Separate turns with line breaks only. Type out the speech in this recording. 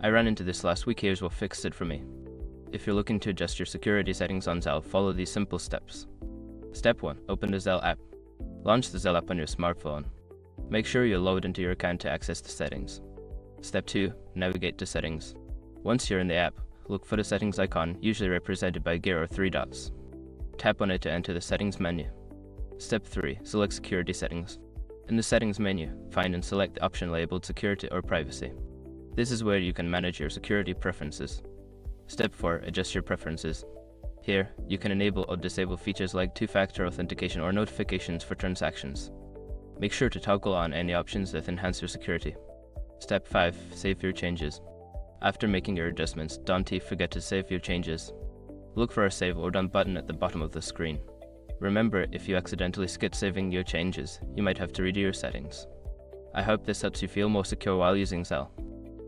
I ran into this last week. Here's what fixed it for me. If you're looking to adjust your security settings on Zelle, follow these simple steps. Step 1. Open the Zelle app. Launch the Zelle app on your smartphone. Make sure you load into your account to access the settings. Step 2. Navigate to settings. Once you're in the app, look for the settings icon, usually represented by a gear or 3 dots. Tap on it to enter the settings menu. Step 3. Select security settings. In the settings menu, find and select the option labeled security or privacy. This is where you can manage your security preferences. Step 4. Adjust your preferences. Here, you can enable or disable features like two-factor authentication or notifications for transactions. Make sure to toggle on any options that enhance your security. Step 5. Save your changes. After making your adjustments, don't forget to save your changes. Look for a Save or Done button at the bottom of the screen. Remember, if you accidentally skip saving your changes, you might have to redo your settings. I hope this helps you feel more secure while using Zelle.